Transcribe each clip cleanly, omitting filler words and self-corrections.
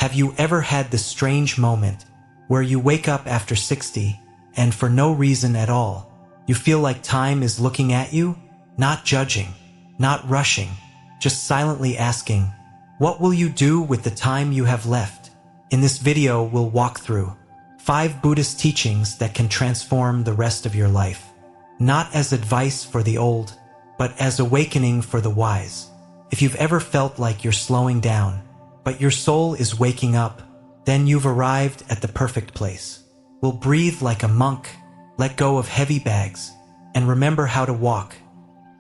Have you ever had this strange moment where you wake up after 60 and for no reason at all, you feel like time is looking at you, not judging, not rushing, just silently asking, what will you do with the time you have left? In this video, we'll walk through 5 Buddhist teachings that can transform the rest of your life, not as advice for the old, but as awakening for the wise. If you've ever felt like you're slowing down, but your soul is waking up, then you've arrived at the perfect place. We'll breathe like a monk, let go of heavy bags, and remember how to walk,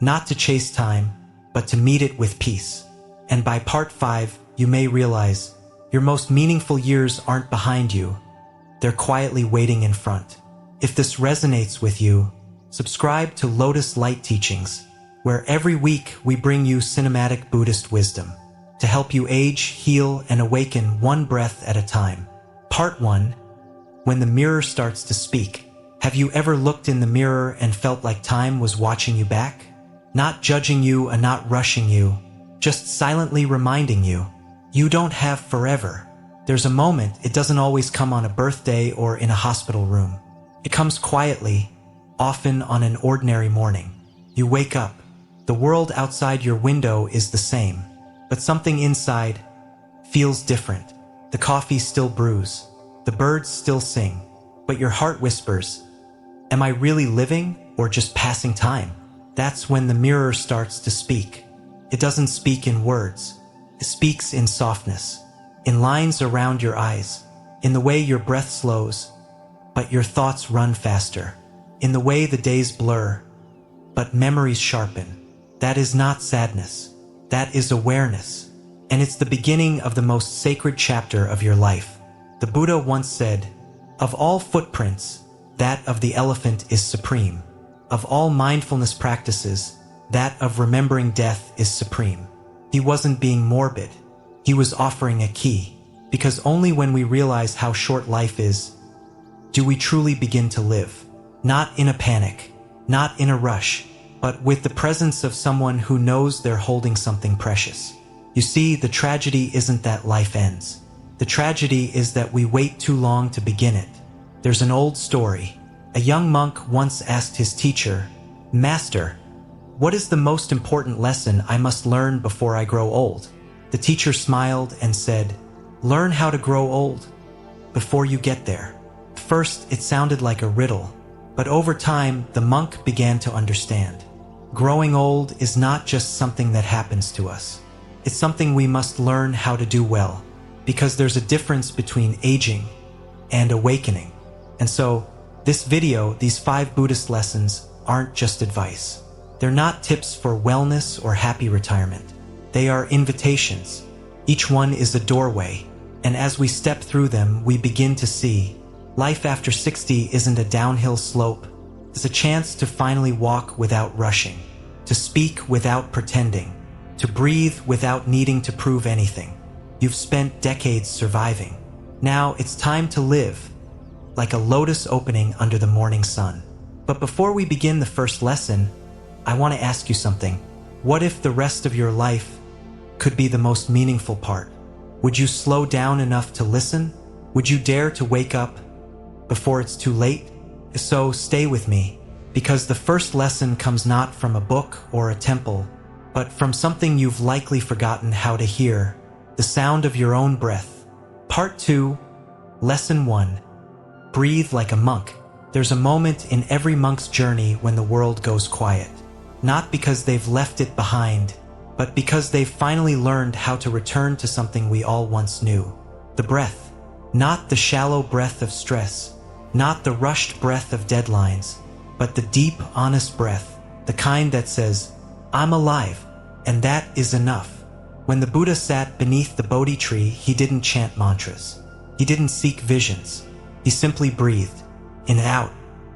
not to chase time, but to meet it with peace. And by part 5, you may realize your most meaningful years aren't behind you, they're quietly waiting in front. If this resonates with you, subscribe to Lotus Light Teachings, where every week we bring you cinematic Buddhist wisdom to help you age, heal, and awaken one breath at a time. Part 1. When the mirror starts to speak. Have you ever looked in the mirror and felt like time was watching you back? Not judging you and not rushing you, just silently reminding you, you don't have forever. There's a moment, it doesn't always come on a birthday or in a hospital room. It comes quietly, often on an ordinary morning. You wake up. The world outside your window is the same, but something inside feels different. The coffee still brews, the birds still sing, but your heart whispers, am I really living or just passing time? That's when the mirror starts to speak. It doesn't speak in words. It speaks in softness, in lines around your eyes, in the way your breath slows, but your thoughts run faster, in the way the days blur, but memories sharpen. That is not sadness. That is awareness. And it's the beginning of the most sacred chapter of your life. The Buddha once said, of all footprints, that of the elephant is supreme. Of all mindfulness practices, that of remembering death is supreme. He wasn't being morbid. He was offering a key, because only when we realize how short life is, do we truly begin to live. Not in a panic, not in a rush, but with the presence of someone who knows they're holding something precious. You see, the tragedy isn't that life ends. The tragedy is that we wait too long to begin it. There's an old story. A young monk once asked his teacher, Master, what is the most important lesson I must learn before I grow old? The teacher smiled and said, learn how to grow old before you get there. First, it sounded like a riddle, but over time, the monk began to understand. Growing old is not just something that happens to us. It's something we must learn how to do well, because there's a difference between aging and awakening. And so, this video, these 5 Buddhist lessons, aren't just advice. They're not tips for wellness or happy retirement. They are invitations. Each one is a doorway, and as we step through them, we begin to see life after 60 isn't a downhill slope. It's a chance to finally walk without rushing, to speak without pretending, to breathe without needing to prove anything. You've spent decades surviving. Now it's time to live, like a lotus opening under the morning sun. But before we begin the first lesson, I want to ask you something. What if the rest of your life could be the most meaningful part? Would you slow down enough to listen? Would you dare to wake up before it's too late? So stay with me, because the first lesson comes not from a book or a temple, but from something you've likely forgotten how to hear, the sound of your own breath. Part 2, Lesson 1. Breathe like a monk. There's a moment in every monk's journey when the world goes quiet. Not because they've left it behind, but because they've finally learned how to return to something we all once knew. The breath. Not the shallow breath of stress, not the rushed breath of deadlines, but the deep, honest breath, the kind that says, I'm alive, and that is enough. When the Buddha sat beneath the Bodhi tree, he didn't chant mantras. He didn't seek visions. He simply breathed, in and out,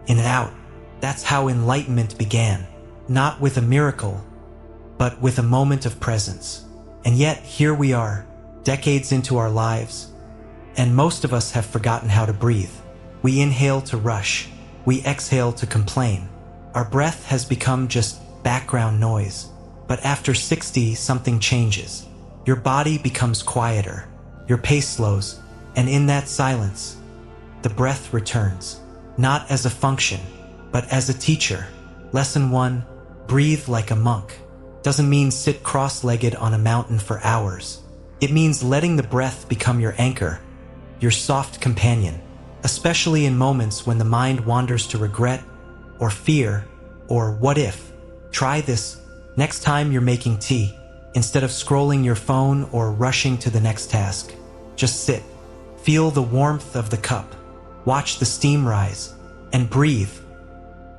in and out. That's how enlightenment began, not with a miracle, but with a moment of presence. And yet, here we are, decades into our lives, and most of us have forgotten how to breathe. We inhale to rush. We exhale to complain. Our breath has become just background noise. But after 60, something changes. Your body becomes quieter. your pace slows, and in that silence, the breath returns, not as a function, but as a teacher. Lesson 1, breathe like a monk. Doesn't mean sit cross-legged on a mountain for hours. It means letting the breath become your anchor, your soft companion, especially in moments when the mind wanders to regret, or fear, or what if. Try this next time you're making tea. Instead of scrolling your phone or rushing to the next task, just sit, feel the warmth of the cup, watch the steam rise, and breathe,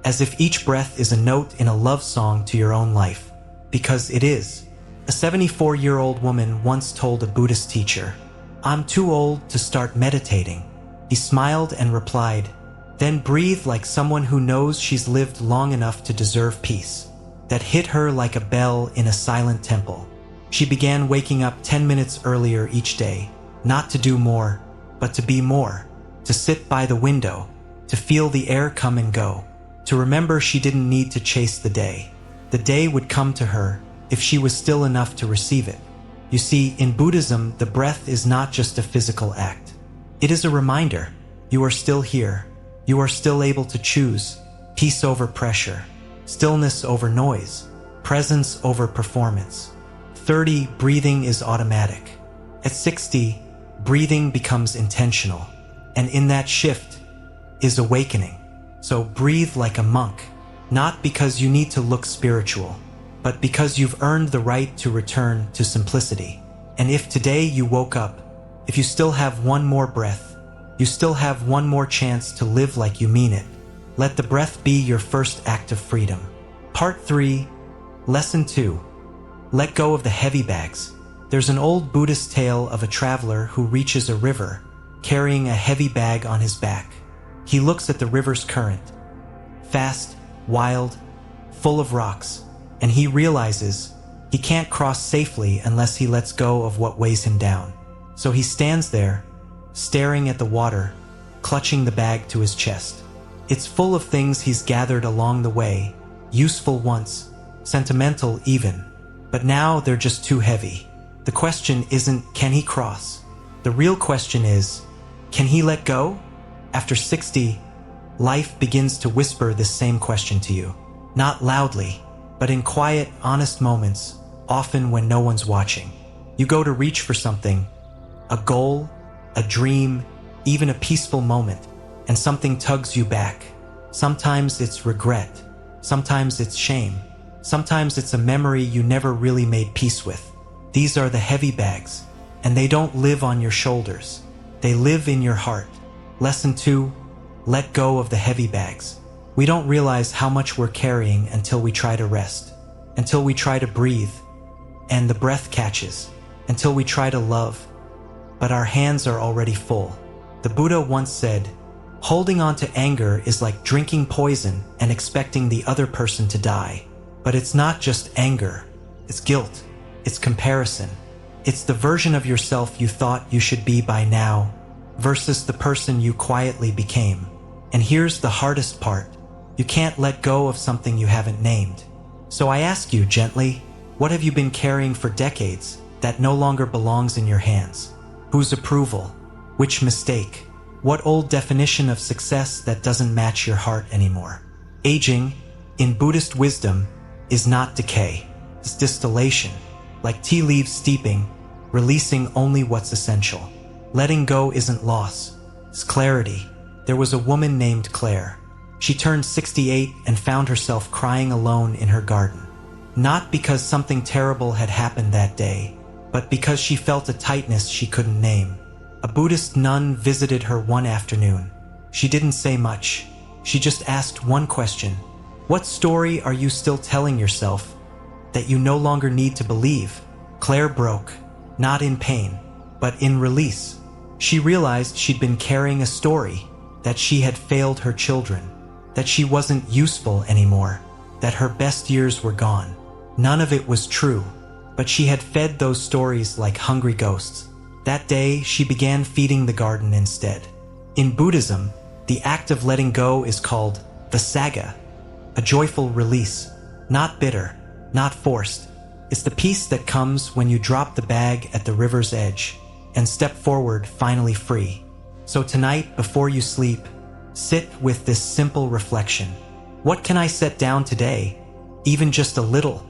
as if each breath is a note in a love song to your own life, because it is. A 74-year-old woman once told a Buddhist teacher, "I'm too old to start meditating." He smiled and replied, "Then breathe like someone who knows she's lived long enough to deserve peace." That hit her like a bell in a silent temple. She began waking up 10 minutes earlier each day, not to do more, but to be more, to sit by the window, to feel the air come and go, to remember she didn't need to chase the day. The day would come to her if she was still enough to receive it. You see, in Buddhism, the breath is not just a physical act. It is a reminder. You are still here. You are still able to choose peace over pressure, stillness over noise, presence over performance. 30, breathing is automatic. At 60, breathing becomes intentional. And in that shift is awakening. So breathe like a monk, not because you need to look spiritual, but because you've earned the right to return to simplicity. And if today you woke up, if you still have one more breath, you still have one more chance to live like you mean it. Let the breath be your first act of freedom. Part 3, Lesson 2. Let go of the heavy bags. There's an old Buddhist tale of a traveler who reaches a river, carrying a heavy bag on his back. He looks at the river's current, fast, wild, full of rocks, and he realizes he can't cross safely unless he lets go of what weighs him down. So he stands there, staring at the water, clutching the bag to his chest. It's full of things he's gathered along the way, useful once, sentimental even, but now they're just too heavy. The question isn't, can he cross? The real question is, can he let go? After 60, life begins to whisper this same question to you. Not loudly, but in quiet, honest moments, often when no one's watching. You go to reach for something, a goal, a dream, even a peaceful moment, and something tugs you back. Sometimes it's regret. Sometimes it's shame. Sometimes it's a memory you never really made peace with. These are the heavy bags, and they don't live on your shoulders. They live in your heart. Lesson 2, let go of the heavy bags. We don't realize how much we're carrying until we try to rest, until we try to breathe, and the breath catches, until we try to love, but our hands are already full. The Buddha once said, holding on to anger is like drinking poison and expecting the other person to die. But it's not just anger, it's guilt, it's comparison. It's the version of yourself you thought you should be by now versus the person you quietly became. And here's the hardest part. You can't let go of something you haven't named. So I ask you gently, what have you been carrying for decades that no longer belongs in your hands? Whose approval? Which mistake? What old definition of success that doesn't match your heart anymore? Aging, in Buddhist wisdom, is not decay. It's distillation, like tea leaves steeping, releasing only what's essential. Letting go isn't loss, it's clarity. There was a woman named Claire. She turned 68 and found herself crying alone in her garden. Not because something terrible had happened that day, but because she felt a tightness she couldn't name. A Buddhist nun visited her one afternoon. She didn't say much. She just asked one question. What story are you still telling yourself that you no longer need to believe? Claire broke, not in pain, but in release. She realized she'd been carrying a story, that she had failed her children, that she wasn't useful anymore, that her best years were gone. None of it was true, but she had fed those stories like hungry ghosts. That day, she began feeding the garden instead. In Buddhism, the act of letting go is called visaga, a joyful release, not bitter, not forced. It's the peace that comes when you drop the bag at the river's edge, and step forward finally free. So tonight, before you sleep, sit with this simple reflection. What can I set down today? Even just a little.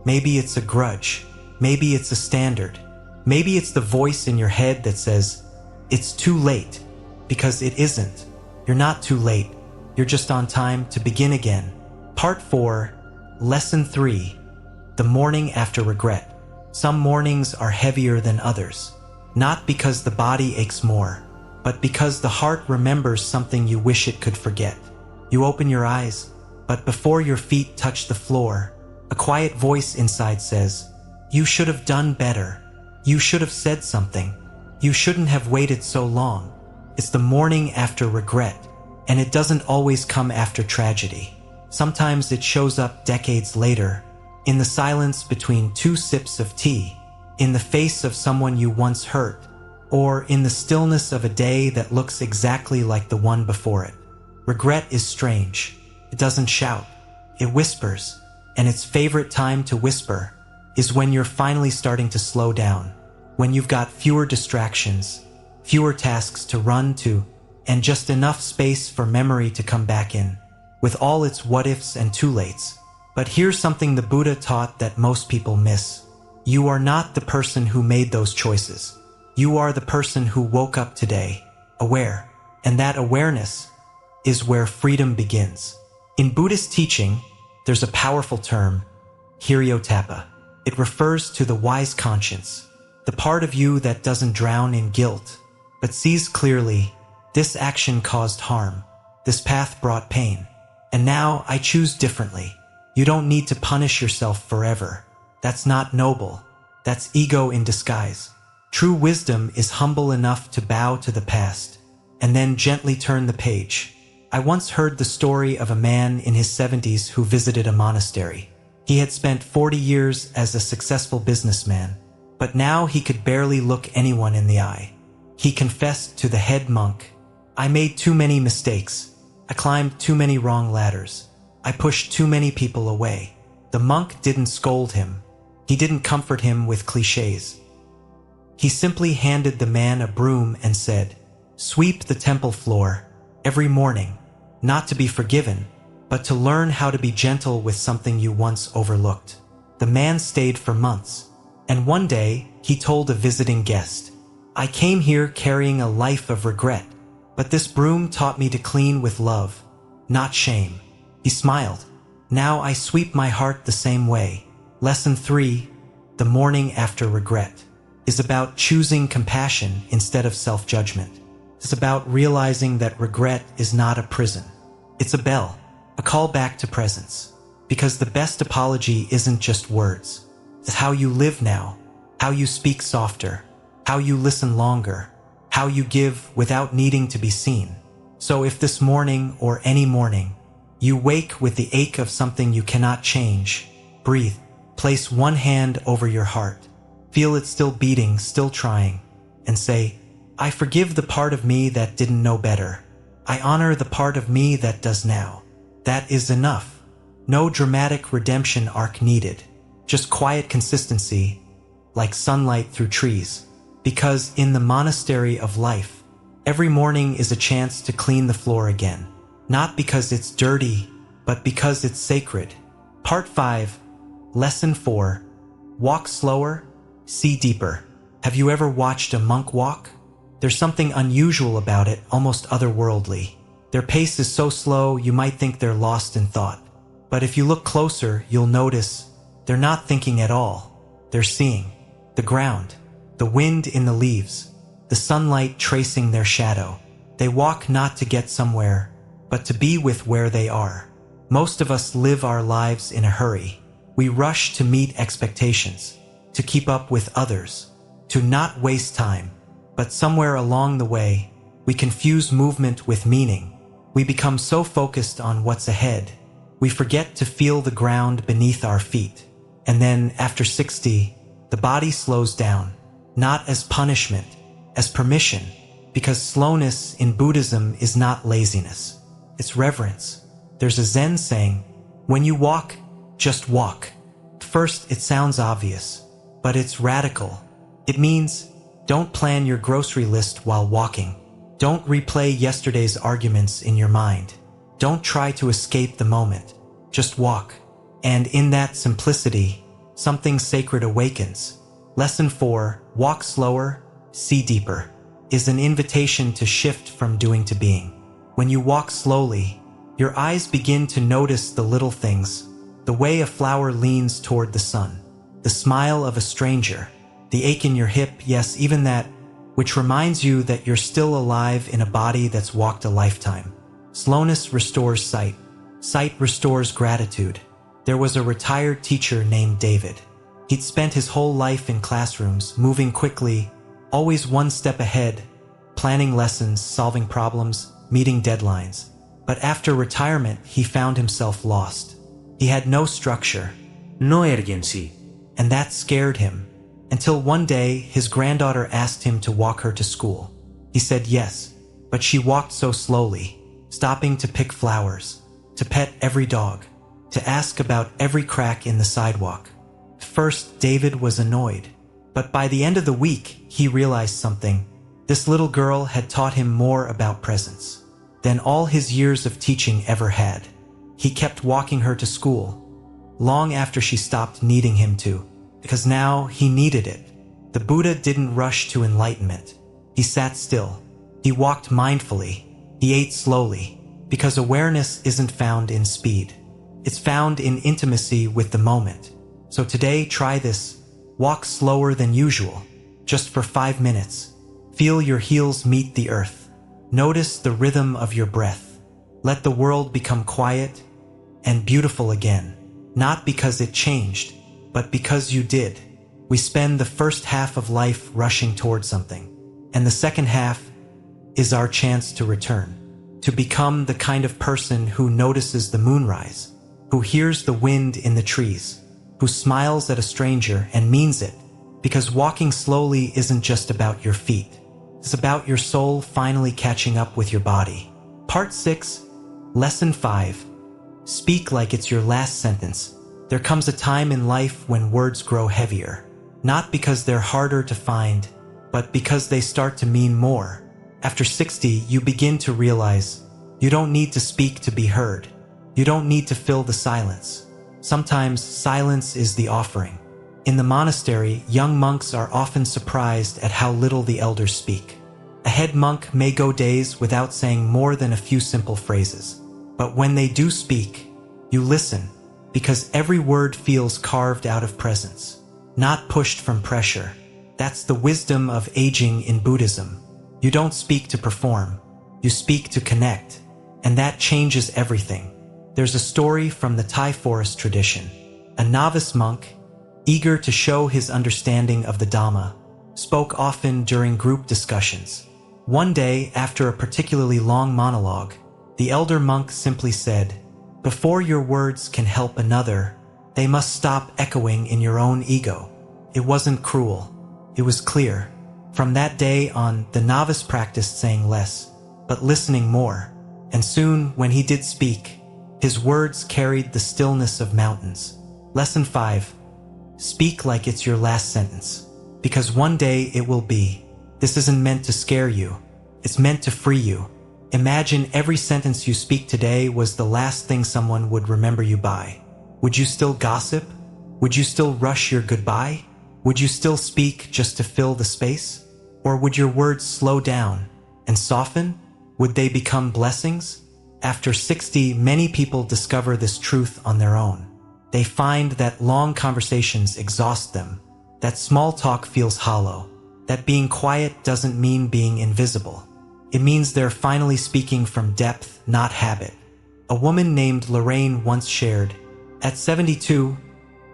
Maybe it's a grudge. Maybe it's a standard. Maybe it's the voice in your head that says, it's too late. Because it isn't. You're not too late. You're just on time to begin again. Part 4, Lesson 3, The Morning After Regret. Some mornings are heavier than others. Not because the body aches more, but because the heart remembers something you wish it could forget. You open your eyes, but before your feet touch the floor, a quiet voice inside says, you should have done better. You should have said something. You shouldn't have waited so long. It's the morning after regret, and it doesn't always come after tragedy. Sometimes it shows up decades later, in the silence between 2 sips of tea, in the face of someone you once hurt, or in the stillness of a day that looks exactly like the one before it. Regret is strange. It doesn't shout. It whispers, and its favorite time to whisper is when you're finally starting to slow down, when you've got fewer distractions, fewer tasks to run to, and just enough space for memory to come back in, with all its what-ifs and too-lates. But here's something the Buddha taught that most people miss. You are not the person who made those choices. You are the person who woke up today, aware. And that awareness is where freedom begins. In Buddhist teaching, there's a powerful term, hiryotapa. It refers to the wise conscience, the part of you that doesn't drown in guilt, but sees clearly, this action caused harm, this path brought pain, and now I choose differently. You don't need to punish yourself forever. That's not noble. That's ego in disguise. True wisdom is humble enough to bow to the past, and then gently turn the page. I once heard the story of a man in his 70s who visited a monastery. He had spent 40 years as a successful businessman, but now he could barely look anyone in the eye. He confessed to the head monk, I made too many mistakes. I climbed too many wrong ladders. I pushed too many people away. The monk didn't scold him. He didn't comfort him with cliches. He simply handed the man a broom and said, sweep the temple floor every morning, not to be forgiven, but to learn how to be gentle with something you once overlooked. The man stayed for months, and one day he told a visiting guest, I came here carrying a life of regret, but this broom taught me to clean with love, not shame. He smiled. Now I sweep my heart the same way. Lesson 3, The Morning After Regret, is about choosing compassion instead of self-judgment. It's about realizing that regret is not a prison. It's a bell, a call back to presence. Because the best apology isn't just words. It's how you live now, how you speak softer, how you listen longer, how you give without needing to be seen. So if this morning or any morning, you wake with the ache of something you cannot change, breathe, place one hand over your heart, feel it still beating, still trying, and say, I forgive the part of me that didn't know better. I honor the part of me that does now. That is enough. No dramatic redemption arc needed, just quiet consistency, like sunlight through trees. Because in the monastery of life, every morning is a chance to clean the floor again. Not because it's dirty, but because it's sacred. Part 5, Lesson 4, Walk slower, see deeper. Have you ever watched a monk walk? There's something unusual about it, almost otherworldly. Their pace is so slow you might think they're lost in thought. But if you look closer, you'll notice they're not thinking at all. They're seeing the ground, the wind in the leaves, the sunlight tracing their shadow. They walk not to get somewhere, but to be with where they are. Most of us live our lives in a hurry. We rush to meet expectations, to keep up with others, to not waste time. But somewhere along the way, we confuse movement with meaning. We become so focused on what's ahead, we forget to feel the ground beneath our feet. And then, after 60, the body slows down, not as punishment, as permission, because slowness in Buddhism is not laziness. It's reverence. There's a Zen saying, when you walk, just walk. First, it sounds obvious, but it's radical. It means Don't plan your grocery list while walking. Don't replay yesterday's arguments in your mind. Don't try to escape the moment. Just walk. And in that simplicity, something sacred awakens. Lesson 4, Walk Slower, See Deeper, is an invitation to shift from doing to being. When you walk slowly, your eyes begin to notice the little things, the way a flower leans toward the sun, the smile of a stranger, the ache in your hip, yes, even that, which reminds you that you're still alive in a body that's walked a lifetime. Slowness restores sight. Sight restores gratitude. There was a retired teacher named David. He'd spent his whole life in classrooms, moving quickly, always one step ahead, planning lessons, solving problems, meeting deadlines. But after retirement, he found himself lost. He had no structure, no urgency, and that scared him. Until one day, his granddaughter asked him to walk her to school. He said yes, but she walked so slowly, stopping to pick flowers, to pet every dog, to ask about every crack in the sidewalk. At first, David was annoyed, but by the end of the week, he realized something. This little girl had taught him more about presence than all his years of teaching ever had. He kept walking her to school, long after she stopped needing him to, because now he needed it. The Buddha didn't rush to enlightenment. He sat still. He walked mindfully. He ate slowly, because awareness isn't found in speed. It's found in intimacy with the moment. So today, try this. Walk slower than usual, just for 5 minutes. Feel your heels meet the earth. Notice the rhythm of your breath. Let the world become quiet and beautiful again, not because it changed, but because you did. We spend the first half of life rushing toward something, and the second half is our chance to return, to become the kind of person who notices the moonrise, who hears the wind in the trees, who smiles at a stranger and means it, because walking slowly isn't just about your feet. It's about your soul finally catching up with your body. Part 6, Lesson 5. Speak like it's your last sentence. There comes a time in life when words grow heavier, not because they're harder to find, but because they start to mean more. After 60, you begin to realize you don't need to speak to be heard. You don't need to fill the silence. Sometimes silence is the offering. In the monastery, young monks are often surprised at how little the elders speak. A head monk may go days without saying more than a few simple phrases. But when they do speak, you listen, because every word feels carved out of presence, not pushed from pressure. That's the wisdom of aging in Buddhism. You don't speak to perform, you speak to connect, and that changes everything. There's a story from the Thai forest tradition. A novice monk, eager to show his understanding of the Dhamma, spoke often during group discussions. One day, after a particularly long monologue, the elder monk simply said, "Before your words can help another, they must stop echoing in your own ego." It wasn't cruel. It was clear. From that day on, the novice practiced saying less, but listening more. And soon, when he did speak, his words carried the stillness of mountains. Lesson 5. Speak like it's your last sentence, because one day it will be. This isn't meant to scare you. It's meant to free you. Imagine every sentence you speak today was the last thing someone would remember you by. Would you still gossip? Would you still rush your goodbye? Would you still speak just to fill the space? Or would your words slow down and soften? Would they become blessings? After 60, many people discover this truth on their own. They find that long conversations exhaust them, that small talk feels hollow, that being quiet doesn't mean being invisible. It means they're finally speaking from depth, not habit. A woman named Lorraine once shared, "At 72,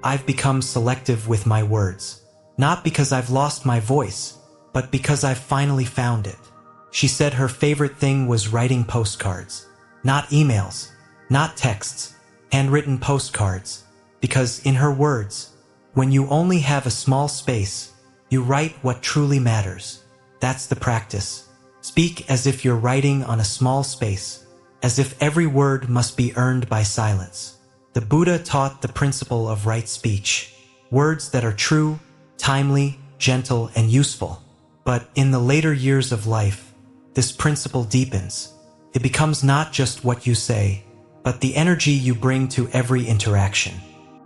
I've become selective with my words. Not because I've lost my voice, but because I've finally found it." She said her favorite thing was writing postcards. Not emails, not texts, handwritten postcards. Because in her words, when you only have a small space, you write what truly matters. That's the practice. Speak as if you're writing on a small space, as if every word must be earned by silence. The Buddha taught the principle of right speech, words that are true, timely, gentle, and useful. But in the later years of life, this principle deepens. It becomes not just what you say, but the energy you bring to every interaction.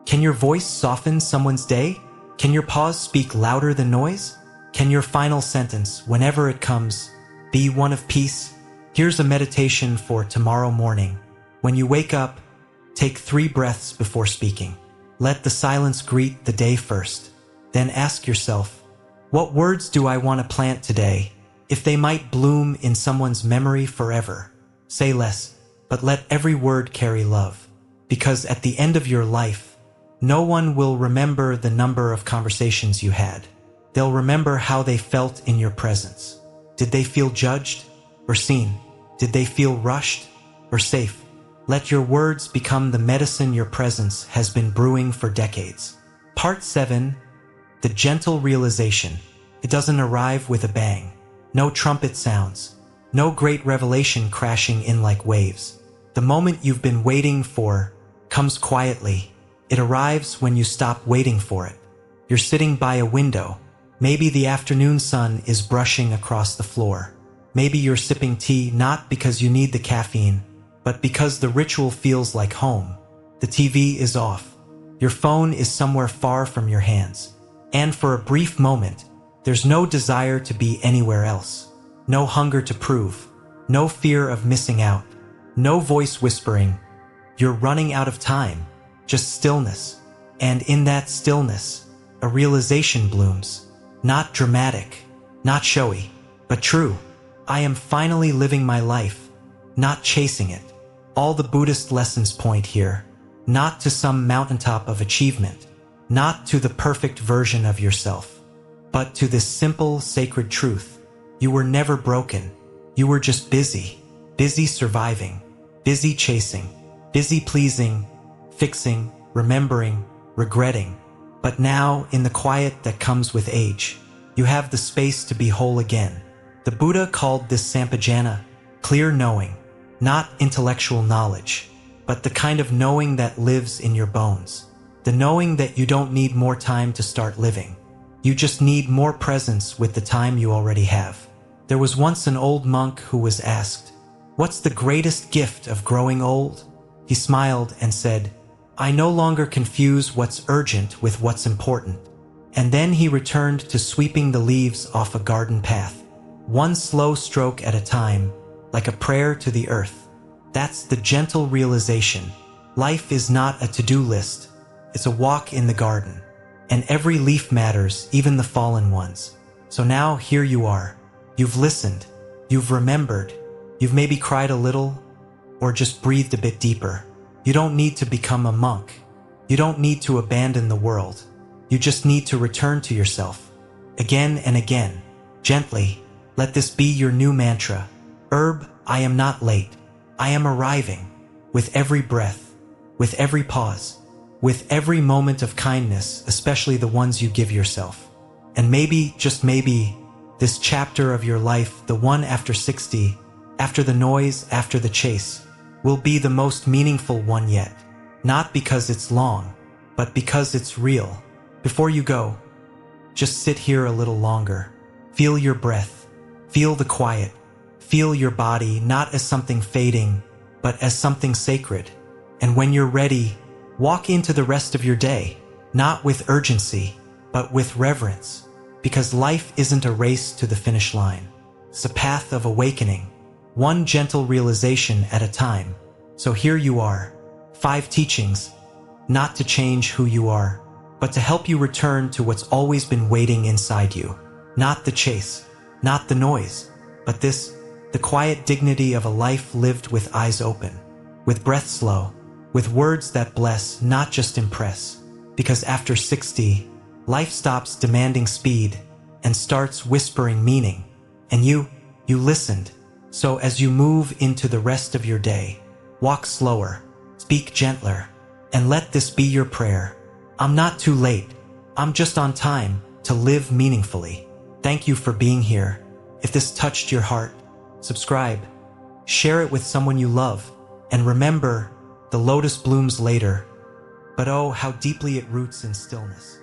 Can your voice soften someone's day? Can your pause speak louder than noise? Can your final sentence, whenever it comes, be one of peace? Here's a meditation for tomorrow morning. When you wake up, take 3 breaths before speaking. Let the silence greet the day first. Then ask yourself, what words do I want to plant today, if they might bloom in someone's memory forever? Say less, but let every word carry love. Because at the end of your life, no one will remember the number of conversations you had. They'll remember how they felt in your presence. Did they feel judged or seen? Did they feel rushed or safe? Let your words become the medicine your presence has been brewing for decades. Part 7. The gentle realization. It doesn't arrive with a bang. No trumpet sounds. No great revelation crashing in like waves. The moment you've been waiting for comes quietly. It arrives when you stop waiting for it. You're sitting by a window. Maybe the afternoon sun is brushing across the floor. Maybe you're sipping tea not because you need the caffeine, but because the ritual feels like home. The TV is off. Your phone is somewhere far from your hands. And for a brief moment, there's no desire to be anywhere else. No hunger to prove. No fear of missing out. No voice whispering, "You're running out of time." Just stillness. And in that stillness, a realization blooms. Not dramatic, not showy, but true. I am finally living my life, not chasing it. All the Buddhist lessons point here, not to some mountaintop of achievement, not to the perfect version of yourself, but to this simple, sacred truth. You were never broken. You were just busy. Busy surviving. Busy chasing. Busy pleasing. Fixing. Remembering. Regretting. But now, in the quiet that comes with age, you have the space to be whole again. The Buddha called this sampajana, clear knowing, not intellectual knowledge, but the kind of knowing that lives in your bones. The knowing that you don't need more time to start living. You just need more presence with the time you already have. There was once an old monk who was asked, "What's the greatest gift of growing old?" He smiled and said, "I no longer confuse what's urgent with what's important." And then he returned to sweeping the leaves off a garden path, one slow stroke at a time, like a prayer to the earth. That's the gentle realization. Life is not a to-do list. It's a walk in the garden. And every leaf matters, even the fallen ones. So now here you are. You've listened. You've remembered. You've maybe cried a little, or just breathed a bit deeper. You don't need to become a monk. You don't need to abandon the world. You just need to return to yourself. Again and again. Gently. Let this be your new mantra. I am not late. I am arriving. With every breath. With every pause. With every moment of kindness, especially the ones you give yourself. And maybe, just maybe, this chapter of your life, the one after 60, after the noise, after the chase, will be the most meaningful one yet. Not because it's long, but because it's real. Before you go, just sit here a little longer. Feel your breath. Feel the quiet. Feel your body not as something fading, but as something sacred. And when you're ready, walk into the rest of your day, not with urgency, but with reverence. Because life isn't a race to the finish line. It's a path of awakening, one gentle realization at a time. So here you are, 5 teachings, not to change who you are, but to help you return to what's always been waiting inside you. Not the chase, not the noise, but this, the quiet dignity of a life lived with eyes open, with breath slow, with words that bless, not just impress. Because after 60, life stops demanding speed and starts whispering meaning. And you listened. So as you move into the rest of your day, walk slower, speak gentler, and let this be your prayer. I'm not too late. I'm just on time to live meaningfully. Thank you for being here. If this touched your heart, subscribe, share it with someone you love, and remember, the lotus blooms later, but oh, how deeply it roots in stillness.